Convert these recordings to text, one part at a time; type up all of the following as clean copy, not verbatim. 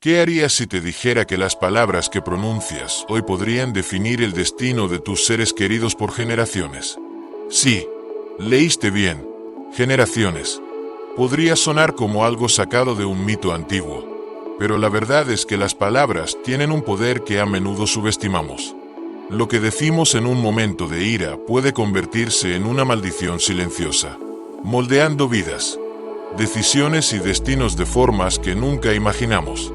¿Qué harías si te dijera que las palabras que pronuncias hoy podrían definir el destino de tus seres queridos por generaciones? Sí, leíste bien, generaciones. Podría sonar como algo sacado de un mito antiguo, pero la verdad es que las palabras tienen un poder que a menudo subestimamos. Lo que decimos en un momento de ira puede convertirse en una maldición silenciosa, moldeando vidas, decisiones y destinos de formas que nunca imaginamos.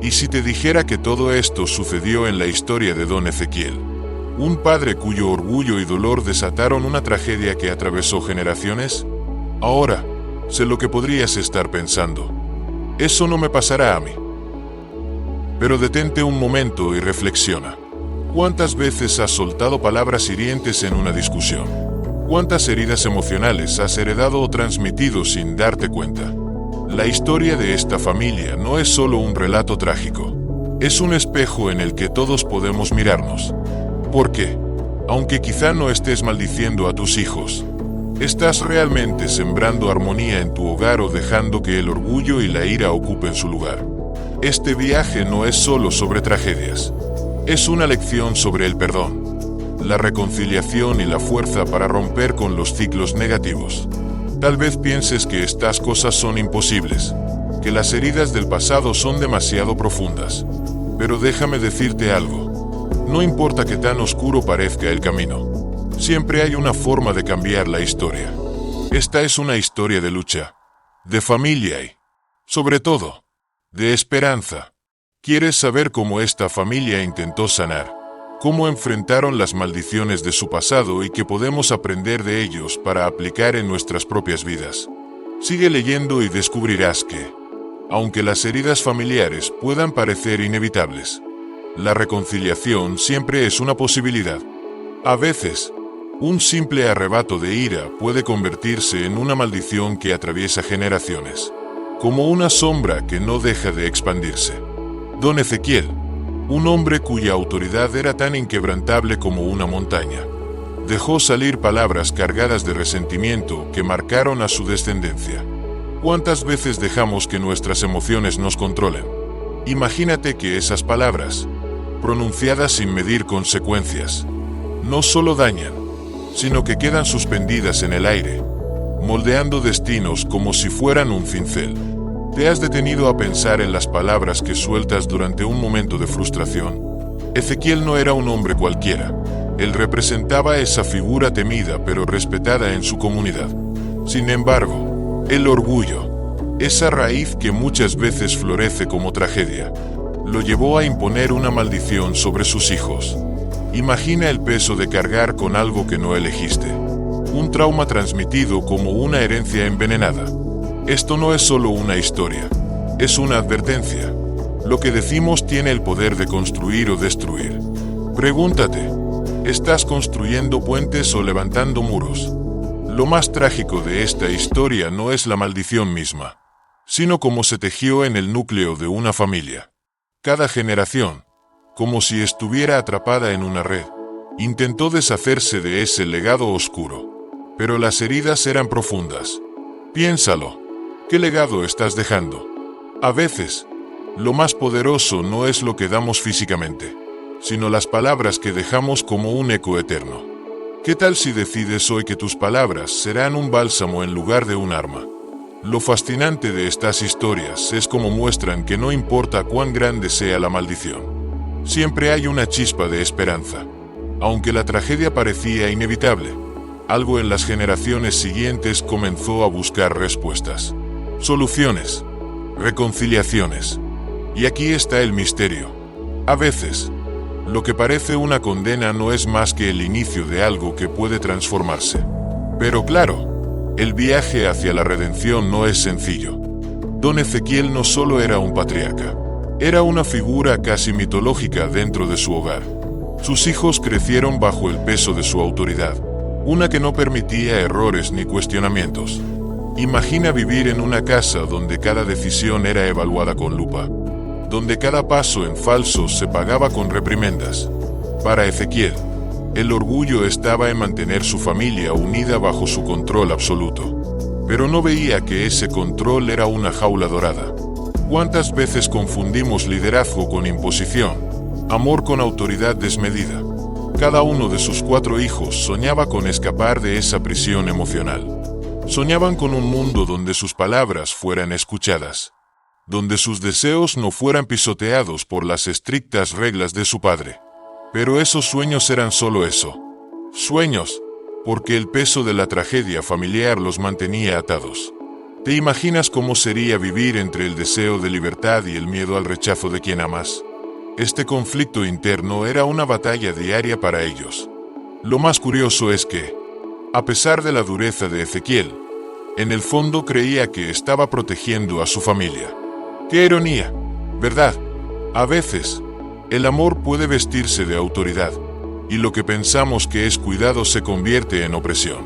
¿Y si te dijera que todo esto sucedió en la historia de Don Ezequiel? Un padre cuyo orgullo y dolor desataron una tragedia que atravesó generaciones. Ahora, sé lo que podrías estar pensando. Eso no me pasará a mí. Pero detente un momento y reflexiona. ¿Cuántas veces has soltado palabras hirientes en una discusión? ¿Cuántas heridas emocionales has heredado o transmitido sin darte cuenta? La historia de esta familia no es solo un relato trágico. Es un espejo en el que todos podemos mirarnos. Porque, aunque quizá no estés maldiciendo a tus hijos, ¿estás realmente sembrando armonía en tu hogar o dejando que el orgullo y la ira ocupen su lugar? Este viaje no es solo sobre tragedias. Es una lección sobre el perdón, la reconciliación y la fuerza para romper con los ciclos negativos. Tal vez pienses que estas cosas son imposibles, que las heridas del pasado son demasiado profundas. Pero déjame decirte algo. No importa que tan oscuro parezca el camino, siempre hay una forma de cambiar la historia. Esta es una historia de lucha, de familia y, sobre todo, de esperanza. ¿Quieres saber cómo esta familia intentó sanar? ¿Cómo enfrentaron las maldiciones de su pasado y qué podemos aprender de ellos para aplicar en nuestras propias vidas? Sigue leyendo y descubrirás que, aunque las heridas familiares puedan parecer inevitables, la reconciliación siempre es una posibilidad. A veces, un simple arrebato de ira puede convertirse en una maldición que atraviesa generaciones, como una sombra que no deja de expandirse. Don Ezequiel, un hombre cuya autoridad era tan inquebrantable como una montaña, dejó salir palabras cargadas de resentimiento que marcaron a su descendencia. ¿Cuántas veces dejamos que nuestras emociones nos controlen? Imagínate que esas palabras, pronunciadas sin medir consecuencias, no solo dañan, sino que quedan suspendidas en el aire, moldeando destinos como si fueran un cincel. ¿Te has detenido a pensar en las palabras que sueltas durante un momento de frustración? Ezequiel no era un hombre cualquiera. Él representaba esa figura temida pero respetada en su comunidad. Sin embargo, el orgullo, esa raíz que muchas veces florece como tragedia, lo llevó a imponer una maldición sobre sus hijos. Imagina el peso de cargar con algo que no elegiste. Un trauma transmitido como una herencia envenenada. Esto no es solo una historia, es una advertencia. Lo que decimos tiene el poder de construir o destruir. Pregúntate, ¿estás construyendo puentes o levantando muros? Lo más trágico de esta historia no es la maldición misma, sino cómo se tejió en el núcleo de una familia. Cada generación, como si estuviera atrapada en una red, intentó deshacerse de ese legado oscuro. Pero las heridas eran profundas. Piénsalo. ¿Qué legado estás dejando? A veces, lo más poderoso no es lo que damos físicamente, sino las palabras que dejamos como un eco eterno. ¿Qué tal si decides hoy que tus palabras serán un bálsamo en lugar de un arma? Lo fascinante de estas historias es cómo muestran que no importa cuán grande sea la maldición, siempre hay una chispa de esperanza. Aunque la tragedia parecía inevitable, algo en las generaciones siguientes comenzó a buscar respuestas. Soluciones, reconciliaciones. Y aquí está el misterio. A veces, lo que parece una condena no es más que el inicio de algo que puede transformarse. Pero claro, el viaje hacia la redención no es sencillo. Don Ezequiel no solo era un patriarca, era una figura casi mitológica dentro de su hogar. Sus hijos crecieron bajo el peso de su autoridad, una que no permitía errores ni cuestionamientos. Imagina vivir en una casa donde cada decisión era evaluada con lupa, donde cada paso en falso se pagaba con reprimendas. Para Ezequiel, el orgullo estaba en mantener su familia unida bajo su control absoluto. Pero no veía que ese control era una jaula dorada. ¿Cuántas veces confundimos liderazgo con imposición, amor con autoridad desmedida? Cada uno de sus 4 hijos soñaba con escapar de esa prisión emocional. Soñaban con un mundo donde sus palabras fueran escuchadas, donde sus deseos no fueran pisoteados por las estrictas reglas de su padre. Pero esos sueños eran solo eso, sueños, porque el peso de la tragedia familiar los mantenía atados. ¿Te imaginas cómo sería vivir entre el deseo de libertad y el miedo al rechazo de quien amas? Este conflicto interno era una batalla diaria para ellos. Lo más curioso es que, a pesar de la dureza de Ezequiel, en el fondo creía que estaba protegiendo a su familia. ¡Qué ironía! ¿Verdad? A veces, el amor puede vestirse de autoridad, y lo que pensamos que es cuidado se convierte en opresión.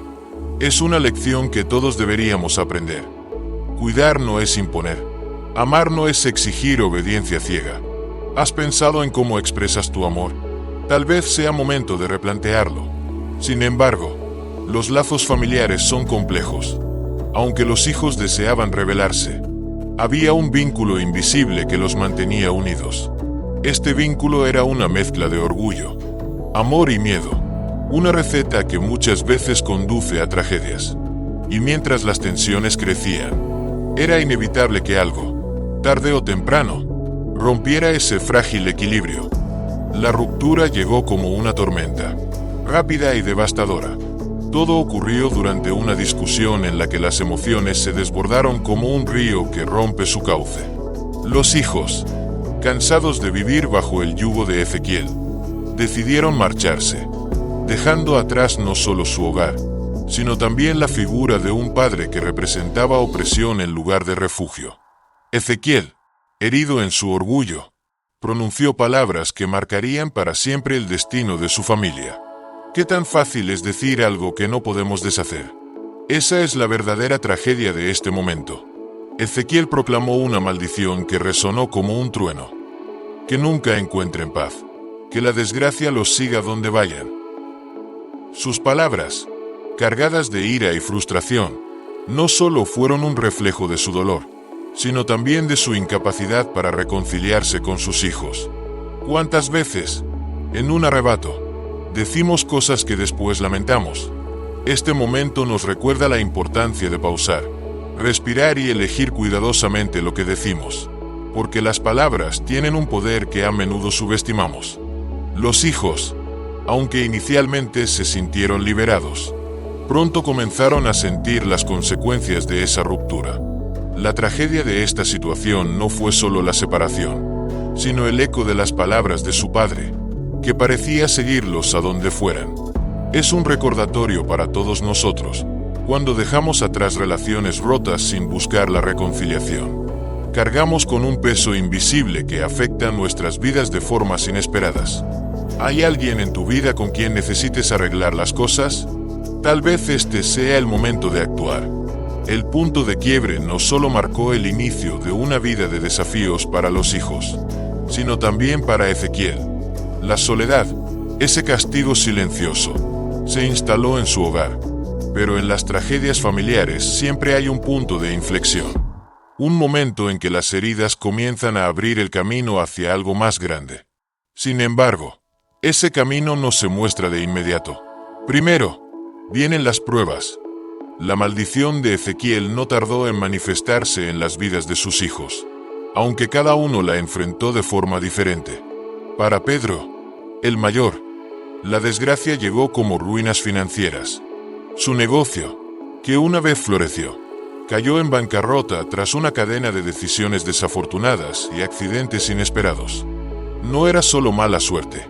Es una lección que todos deberíamos aprender. Cuidar no es imponer. Amar no es exigir obediencia ciega. ¿Has pensado en cómo expresas tu amor? Tal vez sea momento de replantearlo. Sin embargo, los lazos familiares son complejos. Aunque los hijos deseaban rebelarse, había un vínculo invisible que los mantenía unidos. Este vínculo era una mezcla de orgullo, amor y miedo. Una receta que muchas veces conduce a tragedias. Y mientras las tensiones crecían, era inevitable que algo, tarde o temprano, rompiera ese frágil equilibrio. La ruptura llegó como una tormenta, rápida y devastadora. Todo ocurrió durante una discusión en la que las emociones se desbordaron como un río que rompe su cauce. Los hijos, cansados de vivir bajo el yugo de Ezequiel, decidieron marcharse, dejando atrás no solo su hogar, sino también la figura de un padre que representaba opresión en lugar de refugio. Ezequiel, herido en su orgullo, pronunció palabras que marcarían para siempre el destino de su familia. ¿Qué tan fácil es decir algo que no podemos deshacer? Esa es la verdadera tragedia de este momento. Ezequiel proclamó una maldición que resonó como un trueno. Que nunca encuentren paz, que la desgracia los siga donde vayan. Sus palabras, cargadas de ira y frustración, no solo fueron un reflejo de su dolor, sino también de su incapacidad para reconciliarse con sus hijos. ¿Cuántas veces, en un arrebato, decimos cosas que después lamentamos? Este momento nos recuerda la importancia de pausar, respirar y elegir cuidadosamente lo que decimos, porque las palabras tienen un poder que a menudo subestimamos. Los hijos, aunque inicialmente se sintieron liberados, pronto comenzaron a sentir las consecuencias de esa ruptura. La tragedia de esta situación no fue solo la separación, sino el eco de las palabras de su padre, que parecía seguirlos a donde fueran. Es un recordatorio para todos nosotros, cuando dejamos atrás relaciones rotas sin buscar la reconciliación. Cargamos con un peso invisible que afecta nuestras vidas de formas inesperadas. ¿Hay alguien en tu vida con quien necesites arreglar las cosas? Tal vez este sea el momento de actuar. El punto de quiebre no solo marcó el inicio de una vida de desafíos para los hijos, sino también para Ezequiel. La soledad, ese castigo silencioso, se instaló en su hogar. Pero en las tragedias familiares siempre hay un punto de inflexión. Un momento en que las heridas comienzan a abrir el camino hacia algo más grande. Sin embargo, ese camino no se muestra de inmediato. Primero, vienen las pruebas. La maldición de Ezequiel no tardó en manifestarse en las vidas de sus hijos, aunque cada uno la enfrentó de forma diferente. Para Pedro, el mayor, la desgracia llegó como ruinas financieras. Su negocio, que una vez floreció, cayó en bancarrota tras una cadena de decisiones desafortunadas y accidentes inesperados. No era solo mala suerte.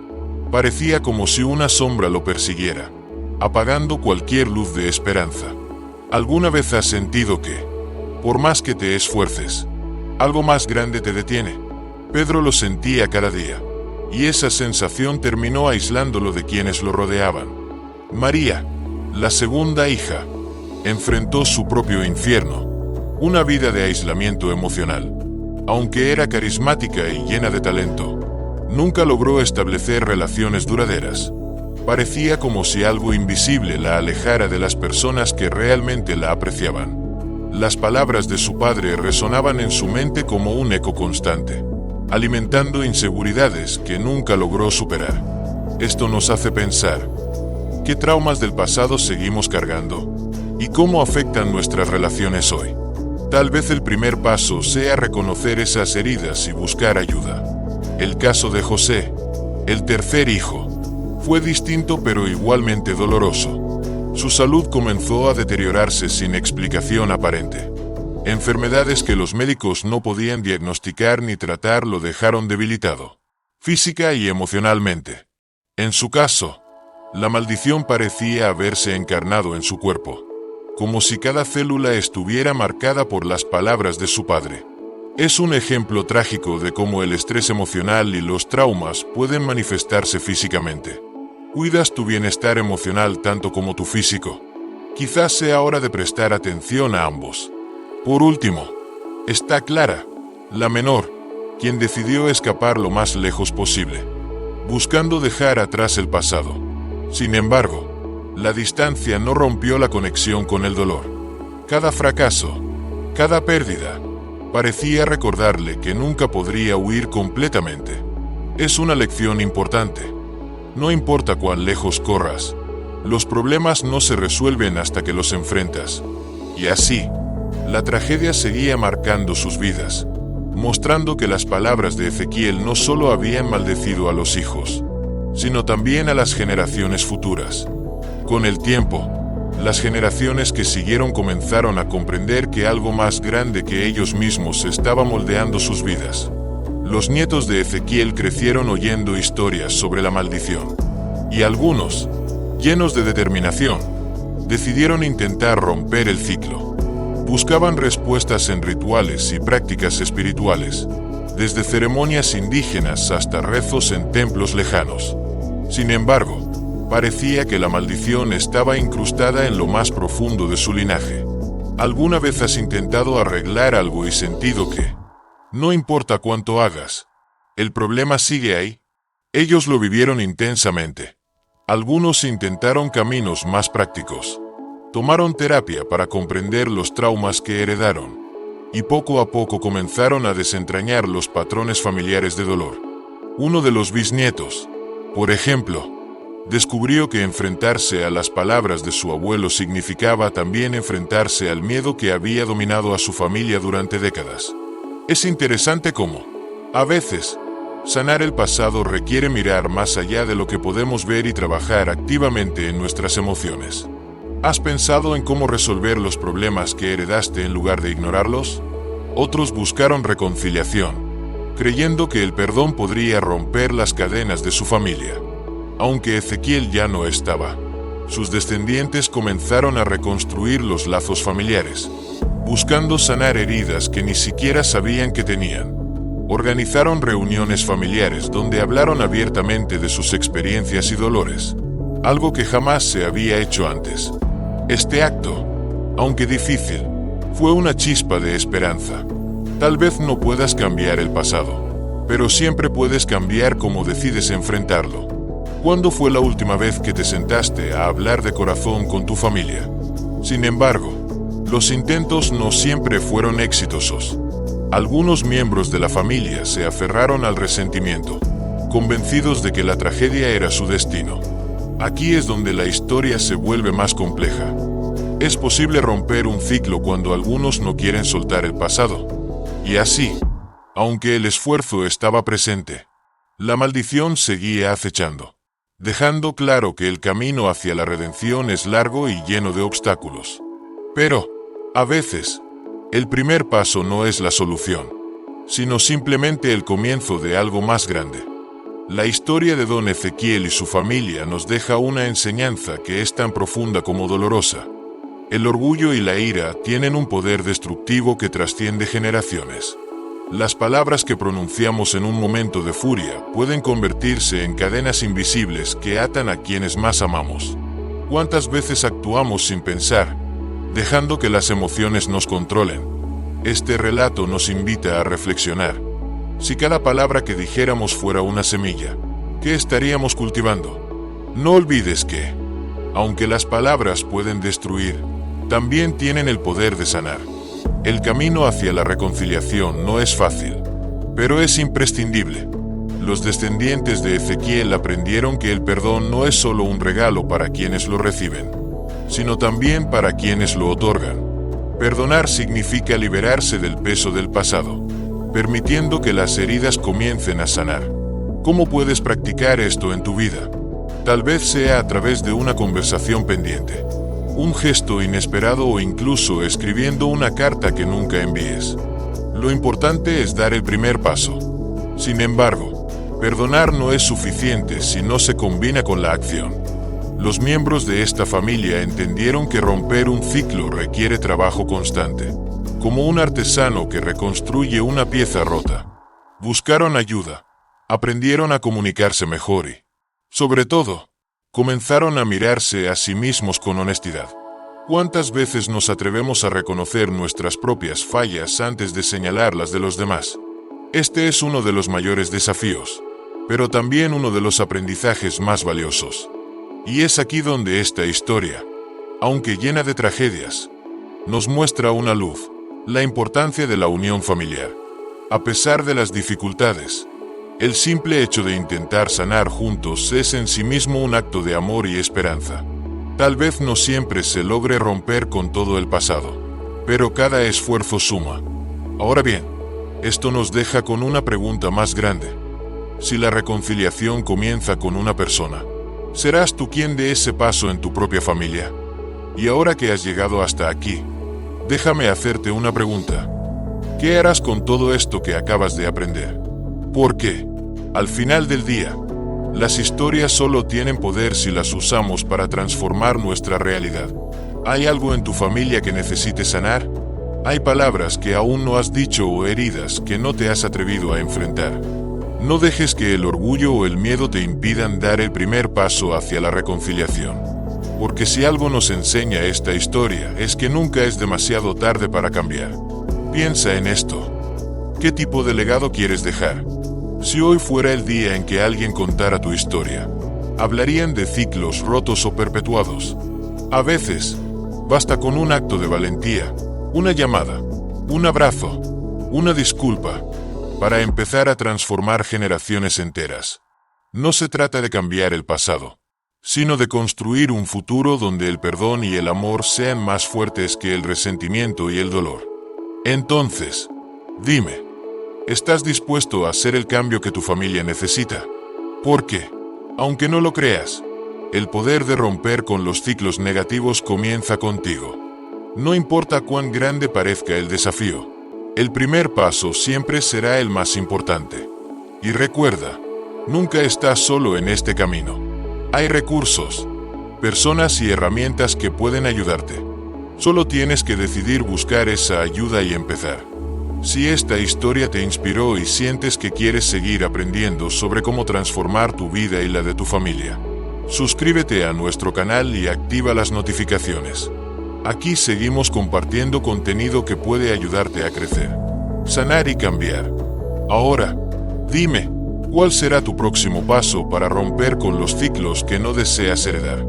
Parecía como si una sombra lo persiguiera, apagando cualquier luz de esperanza. ¿Alguna vez has sentido que, por más que te esfuerces, algo más grande te detiene? Pedro lo sentía cada día, y esa sensación terminó aislándolo de quienes lo rodeaban. María, la segunda hija, enfrentó su propio infierno, una vida de aislamiento emocional. Aunque era carismática y llena de talento, nunca logró establecer relaciones duraderas. Parecía como si algo invisible la alejara de las personas que realmente la apreciaban. Las palabras de su padre resonaban en su mente como un eco constante, alimentando inseguridades que nunca logró superar. Esto nos hace pensar, ¿qué traumas del pasado seguimos cargando? ¿Y cómo afectan nuestras relaciones hoy? Tal vez el primer paso sea reconocer esas heridas y buscar ayuda. El caso de José, el tercer hijo, fue distinto pero igualmente doloroso. Su salud comenzó a deteriorarse sin explicación aparente. Enfermedades que los médicos no podían diagnosticar ni tratar lo dejaron debilitado, física y emocionalmente. En su caso, la maldición parecía haberse encarnado en su cuerpo, como si cada célula estuviera marcada por las palabras de su padre. Es un ejemplo trágico de cómo el estrés emocional y los traumas pueden manifestarse físicamente. ¿Cuidas tu bienestar emocional tanto como tu físico? Quizás sea hora de prestar atención a ambos. Por último, está Clara, la menor, quien decidió escapar lo más lejos posible, buscando dejar atrás el pasado. Sin embargo, la distancia no rompió la conexión con el dolor. Cada fracaso, cada pérdida, parecía recordarle que nunca podría huir completamente. Es una lección importante. No importa cuán lejos corras, los problemas no se resuelven hasta que los enfrentas. Y así, la tragedia seguía marcando sus vidas, mostrando que las palabras de Ezequiel no solo habían maldecido a los hijos, sino también a las generaciones futuras. Con el tiempo, las generaciones que siguieron comenzaron a comprender que algo más grande que ellos mismos estaba moldeando sus vidas. Los nietos de Ezequiel crecieron oyendo historias sobre la maldición, y algunos, llenos de determinación, decidieron intentar romper el ciclo. Buscaban respuestas en rituales y prácticas espirituales, desde ceremonias indígenas hasta rezos en templos lejanos. Sin embargo, parecía que la maldición estaba incrustada en lo más profundo de su linaje. ¿Alguna vez has intentado arreglar algo y sentido que, no importa cuánto hagas, el problema sigue ahí? Ellos lo vivieron intensamente. Algunos intentaron caminos más prácticos. Tomaron terapia para comprender los traumas que heredaron, y poco a poco comenzaron a desentrañar los patrones familiares de dolor. Uno de los bisnietos, por ejemplo, descubrió que enfrentarse a las palabras de su abuelo significaba también enfrentarse al miedo que había dominado a su familia durante décadas. Es interesante cómo, a veces, sanar el pasado requiere mirar más allá de lo que podemos ver y trabajar activamente en nuestras emociones. ¿Has pensado en cómo resolver los problemas que heredaste en lugar de ignorarlos? Otros buscaron reconciliación, creyendo que el perdón podría romper las cadenas de su familia. Aunque Ezequiel ya no estaba, sus descendientes comenzaron a reconstruir los lazos familiares, buscando sanar heridas que ni siquiera sabían que tenían. Organizaron reuniones familiares donde hablaron abiertamente de sus experiencias y dolores, algo que jamás se había hecho antes. Este acto, aunque difícil, fue una chispa de esperanza. Tal vez no puedas cambiar el pasado, pero siempre puedes cambiar cómo decides enfrentarlo. ¿Cuándo fue la última vez que te sentaste a hablar de corazón con tu familia? Sin embargo, los intentos no siempre fueron exitosos. Algunos miembros de la familia se aferraron al resentimiento, convencidos de que la tragedia era su destino. Aquí es donde la historia se vuelve más compleja. Es posible romper un ciclo cuando algunos no quieren soltar el pasado. Y así, aunque el esfuerzo estaba presente, la maldición seguía acechando, dejando claro que el camino hacia la redención es largo y lleno de obstáculos. Pero, a veces, el primer paso no es la solución, sino simplemente el comienzo de algo más grande. La historia de don Ezequiel y su familia nos deja una enseñanza que es tan profunda como dolorosa. El orgullo y la ira tienen un poder destructivo que trasciende generaciones. Las palabras que pronunciamos en un momento de furia pueden convertirse en cadenas invisibles que atan a quienes más amamos. ¿Cuántas veces actuamos sin pensar, dejando que las emociones nos controlen? Este relato nos invita a reflexionar. Si cada palabra que dijéramos fuera una semilla, ¿qué estaríamos cultivando? No olvides que, aunque las palabras pueden destruir, también tienen el poder de sanar. El camino hacia la reconciliación no es fácil, pero es imprescindible. Los descendientes de Ezequiel aprendieron que el perdón no es solo un regalo para quienes lo reciben, sino también para quienes lo otorgan. Perdonar significa liberarse del peso del pasado, permitiendo que las heridas comiencen a sanar. ¿Cómo puedes practicar esto en tu vida? Tal vez sea a través de una conversación pendiente, un gesto inesperado o incluso escribiendo una carta que nunca envíes. Lo importante es dar el primer paso. Sin embargo, perdonar no es suficiente si no se combina con la acción. Los miembros de esta familia entendieron que romper un ciclo requiere trabajo constante, como un artesano que reconstruye una pieza rota. Buscaron ayuda, aprendieron a comunicarse mejor y, sobre todo, comenzaron a mirarse a sí mismos con honestidad. ¿Cuántas veces nos atrevemos a reconocer nuestras propias fallas antes de señalar las de los demás? Este es uno de los mayores desafíos, pero también uno de los aprendizajes más valiosos. Y es aquí donde esta historia, aunque llena de tragedias, nos muestra una luz, la importancia de la unión familiar. A pesar de las dificultades, el simple hecho de intentar sanar juntos es en sí mismo un acto de amor y esperanza. Tal vez no siempre se logre romper con todo el pasado, pero cada esfuerzo suma. Ahora bien, esto nos deja con una pregunta más grande. Si la reconciliación comienza con una persona, ¿serás tú quien dé ese paso en tu propia familia? Y ahora que has llegado hasta aquí, déjame hacerte una pregunta. ¿Qué harás con todo esto que acabas de aprender? Porque, al final del día, las historias solo tienen poder si las usamos para transformar nuestra realidad. ¿Hay algo en tu familia que necesites sanar? ¿Hay palabras que aún no has dicho o heridas que no te has atrevido a enfrentar? No dejes que el orgullo o el miedo te impidan dar el primer paso hacia la reconciliación. Porque si algo nos enseña esta historia es que nunca es demasiado tarde para cambiar. Piensa en esto. ¿Qué tipo de legado quieres dejar? Si hoy fuera el día en que alguien contara tu historia, hablarían de ciclos rotos o perpetuados. A veces, basta con un acto de valentía, una llamada, un abrazo, una disculpa, para empezar a transformar generaciones enteras. No se trata de cambiar el pasado, sino de construir un futuro donde el perdón y el amor sean más fuertes que el resentimiento y el dolor. Entonces, dime, ¿estás dispuesto a hacer el cambio que tu familia necesita? Porque, aunque no lo creas, el poder de romper con los ciclos negativos comienza contigo. No importa cuán grande parezca el desafío, el primer paso siempre será el más importante. Y recuerda, nunca estás solo en este camino. Hay recursos, personas y herramientas que pueden ayudarte. Solo tienes que decidir buscar esa ayuda y empezar. Si esta historia te inspiró y sientes que quieres seguir aprendiendo sobre cómo transformar tu vida y la de tu familia, suscríbete a nuestro canal y activa las notificaciones. Aquí seguimos compartiendo contenido que puede ayudarte a crecer, sanar y cambiar. Ahora, dime, ¿cuál será tu próximo paso para romper con los ciclos que no deseas heredar?